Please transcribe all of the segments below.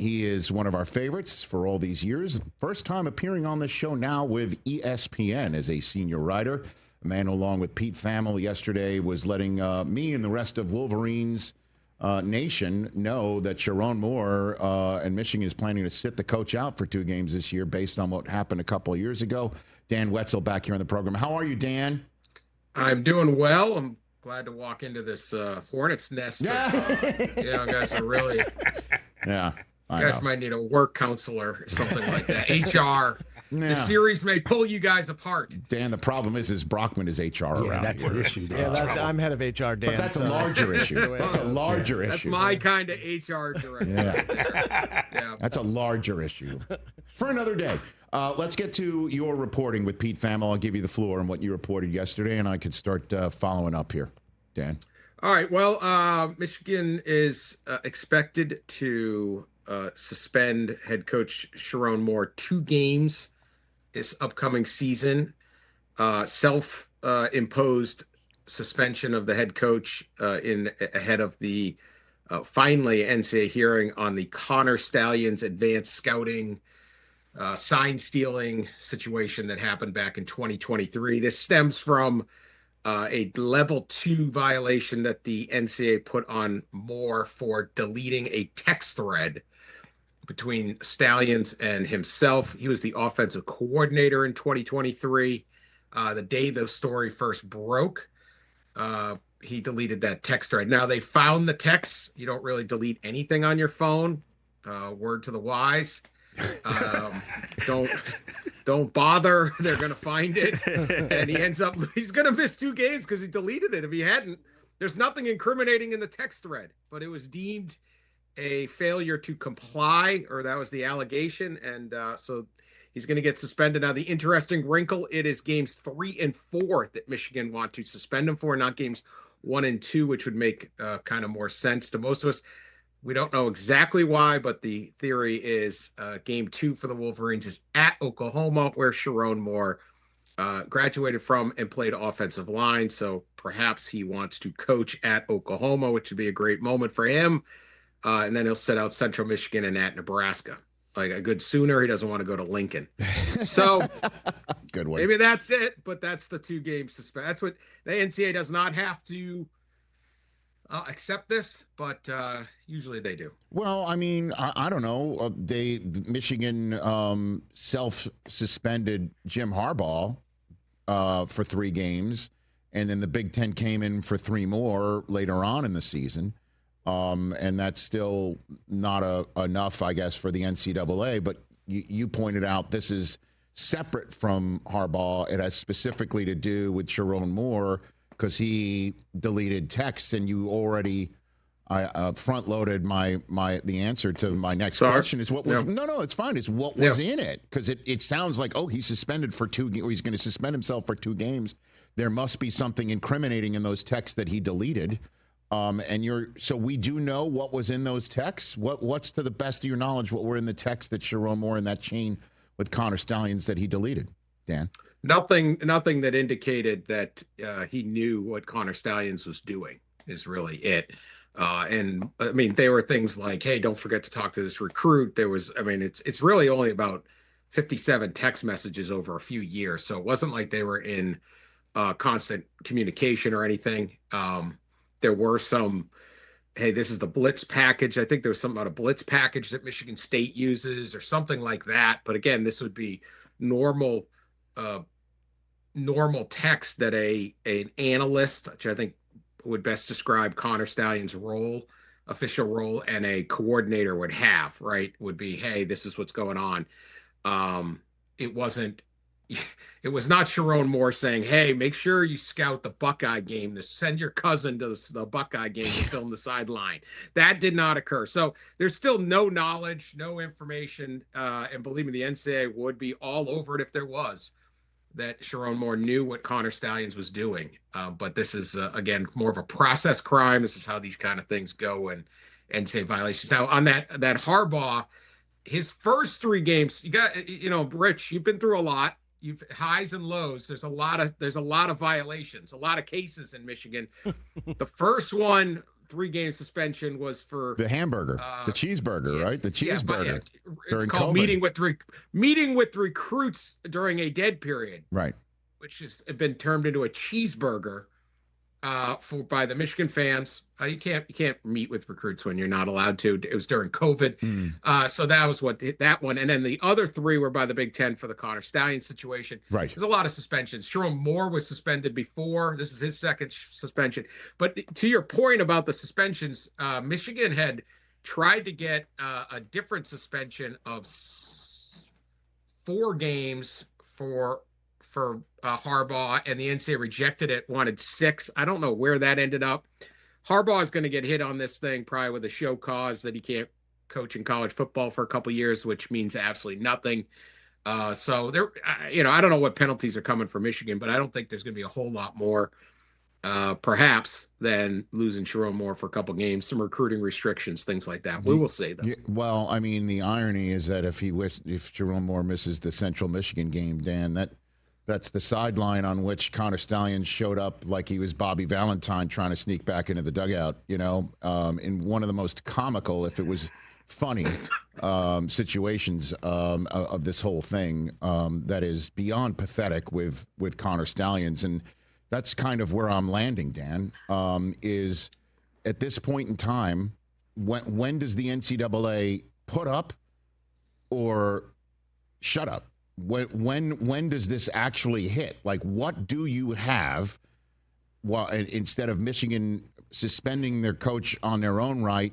he is one of our favorites for all these years. First time appearing on this show now with ESPN as a senior writer. A man along with Pete Thamel yesterday was letting me and the rest of Wolverines Nation know that Sherrone Moore and Michigan is planning to sit the coach out for 2 games this year based on what happened a couple of years ago. Dan Wetzel back here on the program. How are you, Dan? I'm doing well. I'm glad to walk into this hornet's nest. Guys are really. Yeah. You guys might need a work counselor or something like that. HR. Yeah. The series may pull you guys apart. Dan, the problem is Brockman is HR around that's here. the issue. I'm head of HR, Dan. But that's a larger issue. That's a larger issue. That's my kind of HR director right there. Yeah. That's a larger issue. For another day. Let's get to your reporting with Pete Thamel. I'll give you the floor on what you reported yesterday, and I could start following up here. Dan? All right. Well, Michigan is expected to suspend head coach Sherrone Moore 2 games this upcoming season. Self-imposed suspension of the head coach ahead of the finally NCAA hearing on the Connor Stalions advanced scouting sign stealing situation that happened back in 2023. This stems from a level 2 violation that the NCAA put on Moore for deleting a text thread between Stalions and himself. He was the offensive coordinator in 2023. The day the story first broke, he deleted that text thread. Now they found the texts. You don't really delete anything on your phone. Word to the wise. Don't bother. They're going to find it. And he's going to miss 2 games because he deleted it. If he hadn't, there's nothing incriminating in the text thread, but it was deemed a failure to comply, or that was the allegation. And so he's going to get suspended. Now, the interesting wrinkle, it is games 3 and 4 that Michigan want to suspend him for, not games 1 and 2, which would make kind of more sense to most of us. We don't know exactly why, but the theory is game 2 for the Wolverines is at Oklahoma, where Sherrone Moore graduated from and played offensive line. So perhaps he wants to coach at Oklahoma, which would be a great moment for him. And then he'll set out Central Michigan and at Nebraska. Like a good Sooner, he doesn't want to go to Lincoln. So good one. Maybe that's it, but that's the 2 games suspend. That's what the NCAA does not have to accept this, but usually they do. Well, I mean, I don't know. Michigan self-suspended Jim Harbaugh for 3 games, and then the Big Ten came in for 3 more later on in the season. And that's still not enough, I guess, for the NCAA. But you pointed out this is separate from Harbaugh. It has specifically to do with Sherrone Moore because he deleted texts, and you already front-loaded the answer to my next question. Is what was no, it's fine. It's what was in it, because it sounds like he's suspended for 2 games, or he's going to suspend himself for 2 games. There must be something incriminating in those texts that he deleted. So we do know what was in those texts. What's to the best of your knowledge what were in the text that Sherrone Moore in that chain with Connor Stalions that he deleted, Dan? Nothing that indicated that he knew what Connor Stalions was doing is really it. And I mean, there were things like, hey, don't forget to talk to this recruit. It's really only about 57 text messages over a few years. So it wasn't like they were in constant communication or anything. There were some, hey, this is the blitz package. I think there was something about a blitz package that Michigan State uses or something like that. But again, this would be normal text that an analyst, which I think would best describe Connor Stalions' official role, and a coordinator would have, right? Would be, hey, this is what's going on. It was not Sherrone Moore saying, hey, make sure you scout the Buckeye game, to send your cousin to the Buckeye game to film the sideline. That did not occur. So there's still no knowledge, no information. And believe me, the NCAA would be all over it if there was, that Sherrone Moore knew what Connor Stalions was doing. But this is, again, more of a process crime. This is how these kind of things go, and NCAA violations. Now, on that Harbaugh, his first 3 games, you got, Rich, you've been through a lot. You've highs and lows. There's a lot of violations, a lot of cases in Michigan. The first one, 3-game suspension was for the hamburger, the cheeseburger, right? The cheeseburger. It's called COVID. meeting with recruits during a dead period, right? Which has been termed into a cheeseburger by the Michigan fans. You can't meet with recruits when you're not allowed to. It was during COVID. So that was that one. And then the other 3 were by the Big Ten for the Connor Stalions situation. Right. There's a lot of suspensions. Sherrone Moore was suspended before. This is his second suspension. But to your point about the suspensions, Michigan had tried to get a different suspension of 4 games for Harbaugh, and the NCAA rejected it, wanted 6. I don't know where that ended up. Harbaugh is going to get hit on this thing probably with a show cause that he can't coach in college football for a couple of years, which means absolutely nothing. So there, I don't know what penalties are coming for Michigan, but I don't think there's going to be a whole lot more, perhaps, than losing Sherrone Moore for a couple of games, some recruiting restrictions, things like that. We will see, though. Well, I mean, the irony is that if Sherrone Moore misses the Central Michigan game, Dan, that's the sideline on which Connor Stalions showed up like he was Bobby Valentine trying to sneak back into the dugout, in one of the most comical, if it was funny, situations of this whole thing that is beyond pathetic with Connor Stalions. And that's kind of where I'm landing, Dan, is at this point in time, when does the NCAA put up or shut up? When does this actually hit? Like, what do you have? Well, instead of Michigan suspending their coach on their own right,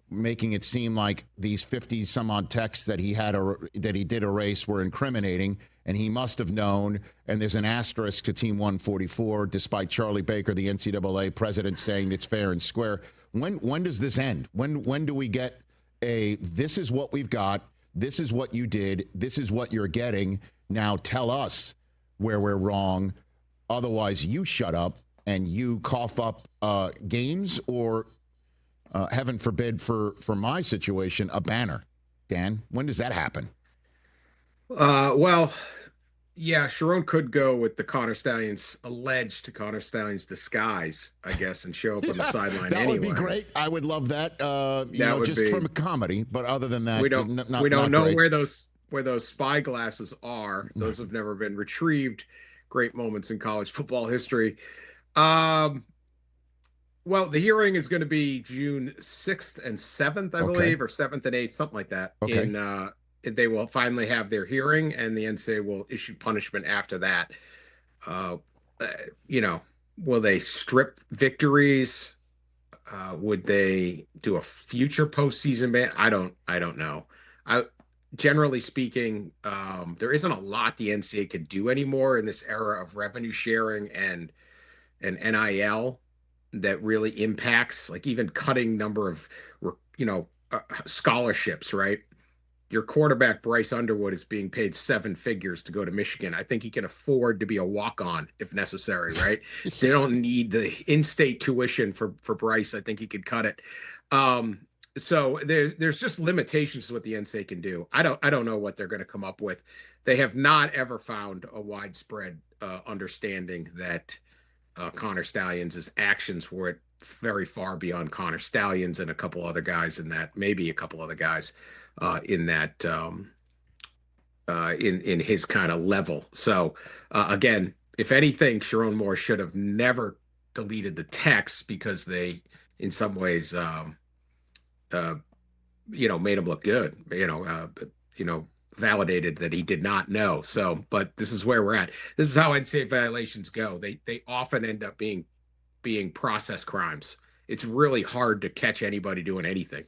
making it seem like these 50 some odd texts that he did erase were incriminating, and he must have known. And there's an asterisk to Team 144, despite Charlie Baker, the NCAA president, saying it's fair and square. When does this end? When do we get this is what we've got? This is what you did. This is what you're getting. Now tell us where we're wrong. Otherwise, you shut up and you cough up games or, heaven forbid, for my situation, a banner. Dan, when does that happen? Well, yeah, Sherrone could go with the alleged Connor Stalions disguise, I guess, and show up on the sideline that anyway. Would be great. I would love that. Just from a comedy. But other than that, we don't know where those spyglasses are. Those have never been retrieved. Great moments in college football history. Well, the hearing is going to be June 6th and 7th, I believe, or 7th and 8th, something like that. Okay. They will finally have their hearing, and the NCAA will issue punishment after that. Will they strip victories? Would they do a future postseason ban? I don't know. Generally speaking, there isn't a lot the NCAA could do anymore in this era of revenue sharing and NIL that really impacts, like, even cutting number of, scholarships, right? Your quarterback, Bryce Underwood, is being paid 7 figures to go to Michigan. I think he can afford to be a walk-on if necessary, right? They don't need the in-state tuition for Bryce. I think he could cut it. So there's just limitations to what the NCAA can do. I don't know what they're going to come up with. They have not ever found a widespread understanding that Connor Stalions' actions were very far beyond Connor Stalions and a couple other guys in that, maybe a couple other guys in that in his kind of level. So again, if anything, Sherrone Moore should have never deleted the text because they, in some ways, made him look good. Validated that he did not know. So, but this is where we're at. This is how NCAA violations go. They often end up being process crimes. It's really hard to catch anybody doing anything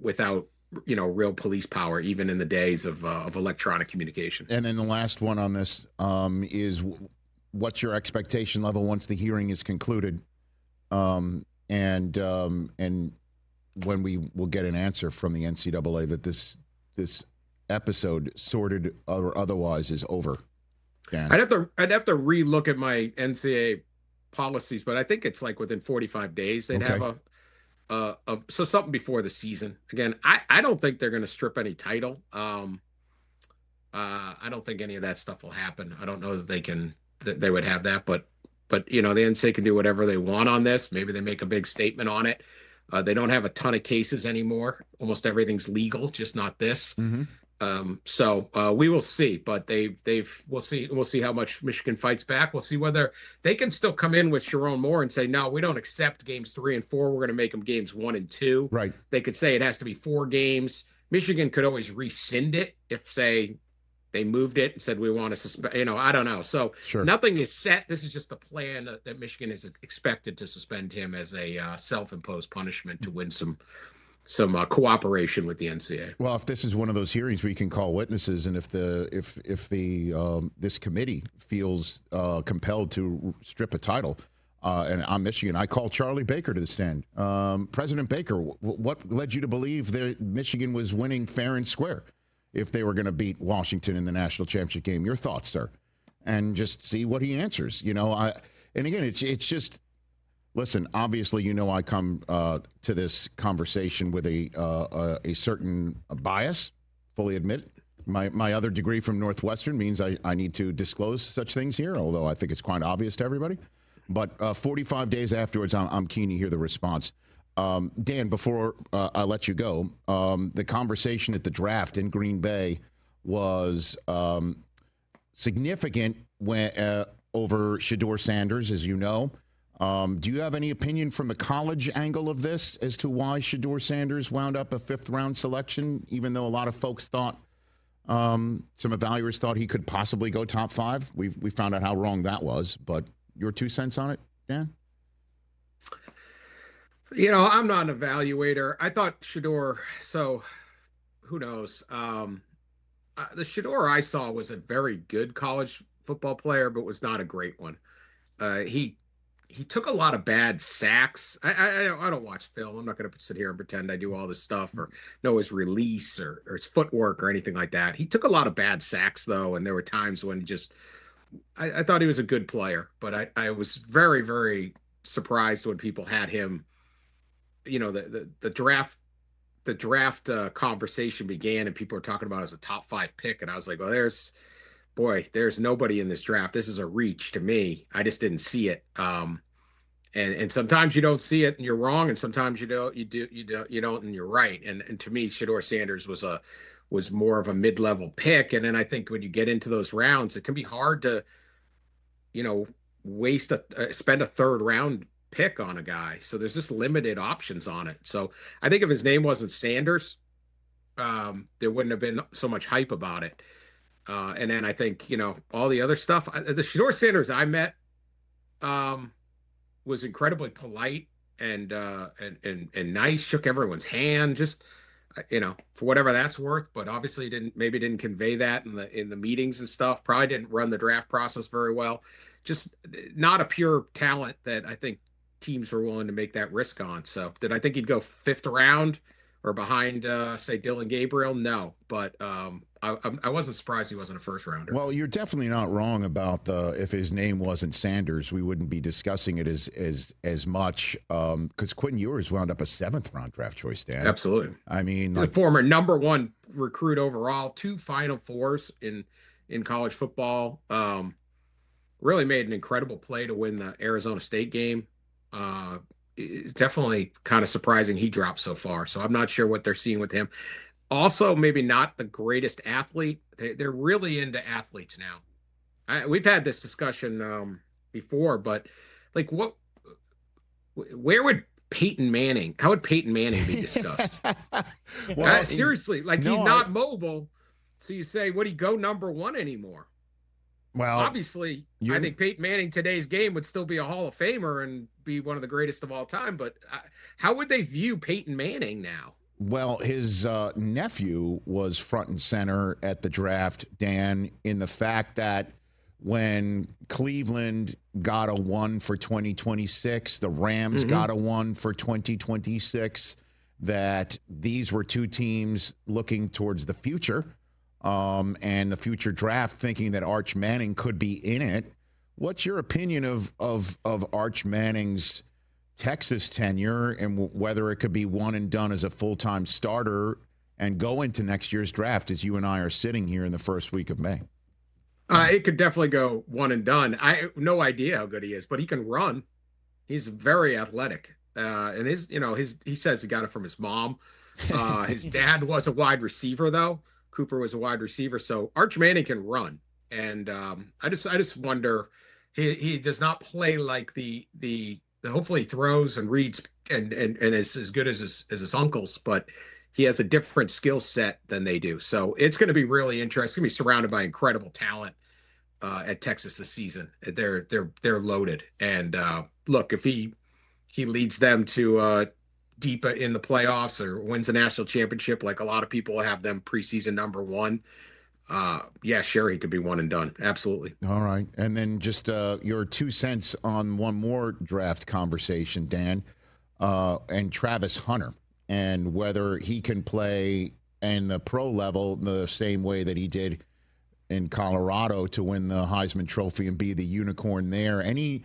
without real police power, even in the days of electronic communication. And then the last one on this is what's your expectation level once the hearing is concluded, and when we will get an answer from the NCAA that this episode, sorted or otherwise, is over. Dan? I'd have to relook at my NCAA policies, but I think it's like within 45 days they'd have so something before the season. Again, I don't think they're going to strip any title. I don't think any of that stuff will happen. I don't know that they would have that, but But the NCAA can do whatever they want on this. Maybe they make a big statement on it. They don't have a ton of cases anymore. Almost everything's legal, just not this. So we will see, but we'll see how much Michigan fights back. We'll see whether they can still come in with Sherrone Moore and say, no, we don't accept games 3 and 4. We're going to make them games 1 and 2. Right. They could say it has to be 4 games. Michigan could always rescind it if, say, they moved it and said we want to suspend. I don't know. So Nothing is set. This is just the plan that Michigan is expected to suspend him as a self-imposed punishment to win some cooperation with the NCAA. Well, if this is one of those hearings where you can call witnesses, and if this committee feels compelled to strip a title, and I'm Michigan, I call Charlie Baker to the stand. President Baker, what led you to believe that Michigan was winning fair and square if they were going to beat Washington in the national championship game? Your thoughts, sir, and just see what he answers. And again, it's just. Listen, obviously, I come to this conversation with a certain bias, fully admit it. My other degree from Northwestern means I need to disclose such things here, although I think it's quite obvious to everybody. But 45 days afterwards, I'm keen to hear the response. Dan, before I let you go, the conversation at the draft in Green Bay was significant over Shedeur Sanders, as you know. Do you have any opinion from the college angle of this as to why Shedeur Sanders wound up a 5th-round selection, even though a lot of folks thought, some evaluators thought he could possibly go top 5? We found out how wrong that was, but your 2 cents on it, Dan? I'm not an evaluator. I thought Shedeur, so who knows? The Shedeur I saw was a very good college football player, but was not a great one. He took a lot of bad sacks. I don't watch film. I'm not going to sit here and pretend I do all this stuff or know his release or his footwork or anything like that. He took a lot of bad sacks, though, and there were times when I thought he was a good player, but I was very, very surprised when people had him. The draft conversation began and people were talking about it as a top 5 pick, and I was like, well, there's nobody in this draft. This is a reach to me. I just didn't see it. And sometimes you don't see it and you're wrong, and sometimes you don't and you're right. And to me, Shedeur Sanders was more of a mid-level pick. And then I think when you get into those rounds, it can be hard to, spend a 3rd round pick on a guy. So there's just limited options on it. So I think if his name wasn't Sanders, there wouldn't have been so much hype about it. And then I think, all the other stuff, the Shedeur Sanders I met was incredibly polite and nice, shook everyone's hand, just, for whatever that's worth, but obviously didn't convey that in the meetings and stuff. Probably didn't run the draft process very well. Just not a pure talent that I think teams were willing to make that risk on. So did I think he'd go 5th round or behind, say, Dylan Gabriel? No, but I wasn't surprised he wasn't a 1st rounder. Well, you're definitely not wrong about if his name wasn't Sanders, we wouldn't be discussing it as much, because Quinn Ewers wound up a 7th round draft choice, Dan. Absolutely. I mean, the former number 1 recruit overall, 2 Final Fours in college football. Really made an incredible play to win the Arizona State game. It's definitely kind of surprising he dropped so far. So I'm not sure what they're seeing with him. Also, maybe not the greatest athlete. They're really into athletes now. We've had this discussion before, but where would Peyton Manning? How would Peyton Manning be discussed? Well, seriously, he's not mobile. So you say, would he go number 1 anymore? Well, obviously, I think Peyton Manning today's game would still be a Hall of Famer and be one of the greatest of all time. But how would they view Peyton Manning now? Well, his nephew was front and center at the draft, Dan, in the fact that when Cleveland got a 1 for 2026, the Rams got a 1 for 2026, that these were 2 teams looking towards the future. And the future draft, thinking that Arch Manning could be in it. What's your opinion of Arch Manning's Texas tenure and whether it could be one and done as a full-time starter and go into next year's draft as you and I are sitting here in the first week of May? It could definitely go one and done. I have no idea how good he is, but he can run. He's very athletic. And he says he got it from his mom. His dad was a wide receiver, though. Cooper was a wide receiver. So Arch Manning can run. And I just wonder, he does not play like the hopefully he throws and reads and is as good as his uncles, but he has a different skill set than they do. So it's going to be really interesting. He's going to be surrounded by incredible talent at Texas this season. They're loaded. And look, if he leads them to deep in the playoffs or wins a national championship, like a lot of people have them preseason number one, yeah, sure, he could be one and done. Absolutely. All right. And then just your 2 cents on one more draft conversation, Dan, and Travis Hunter, and whether he can play in the pro level the same way that he did in Colorado to win the Heisman Trophy and be the unicorn there. Any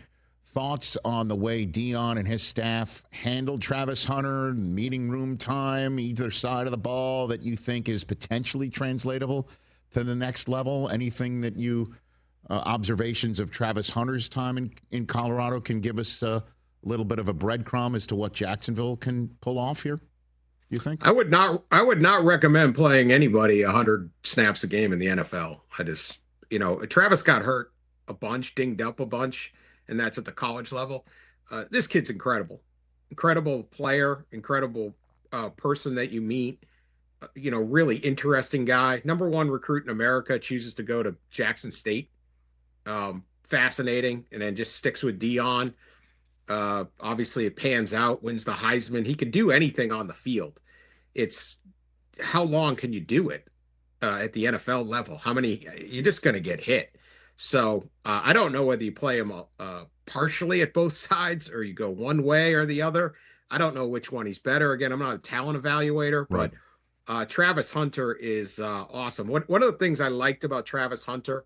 thoughts on the way Deion and his staff handled Travis Hunter, meeting room time, either side of the ball, that you think is potentially translatable to the next level? Anything that you observations of Travis Hunter's time in Colorado can give us a little bit of a breadcrumb as to what Jacksonville can pull off here, you think? I would not recommend playing anybody 100 snaps a game in the NFL. Travis got hurt a bunch, dinged up a bunch, and that's at the college level. This kid's incredible player, incredible person that you meet. Really interesting guy. Number 1 recruit in America, chooses to go to Jackson State. Fascinating. And then just sticks with Deion. Obviously it pans out, wins the Heisman. He can do anything on the field. It's how long can you do it at the NFL level? How many, you're just going to get hit. So I don't know whether you play him partially at both sides or you go one way or the other. I don't know which one he's better. Again, I'm not a talent evaluator, right. But Travis Hunter is awesome. One of the things I liked about Travis Hunter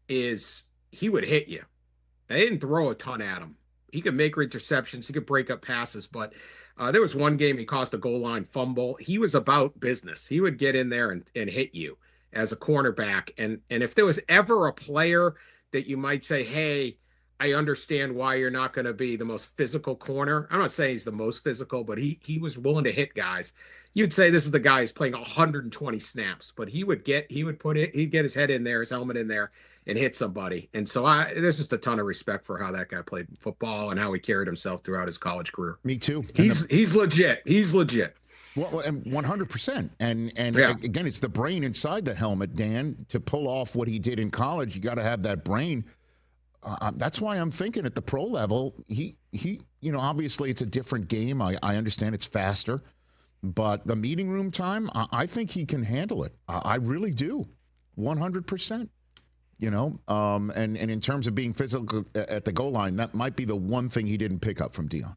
is he would hit you. They didn't throw a ton at him. He could make interceptions. He could break up passes. But there was one game he caused a goal line fumble. He was about business. He would get in there and hit you as a cornerback. And if there was ever a player that you might say, hey, I understand why you're not going to be the most physical corner. I'm not saying he's the most physical, but he was willing to hit guys. You'd say this is the guy who's playing 120 snaps, but he'd get his head in there, his helmet in there, and hit somebody. And so there's just a ton of respect for how that guy played football and how he carried himself throughout his college career. Me too. He's legit. He's legit. Well, 100%. And yeah. Again, it's the brain inside the helmet, Dan. To pull off what he did in college, you got to have that brain. That's why I'm thinking at the pro level, he obviously it's a different game. I understand it's faster, but the meeting room time, I think he can handle it. I really do, 100%. And in terms of being physical at the goal line, that might be the one thing he didn't pick up from Deion.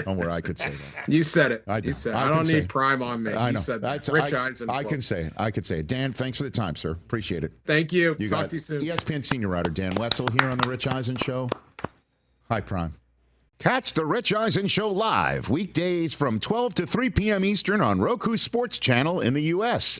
Where I could say that. You said it. I don't need prime on me. I know. You said that. Rich Eisen. I can say it. Dan, thanks for the time, sir. Appreciate it. Thank you. You Talk to you soon. ESPN senior writer Dan Wetzel here on the Rich Eisen Show. Hi, Prime. Catch the Rich Eisen Show live weekdays from 12 to 3 p.m. Eastern on Roku Sports Channel in the U.S.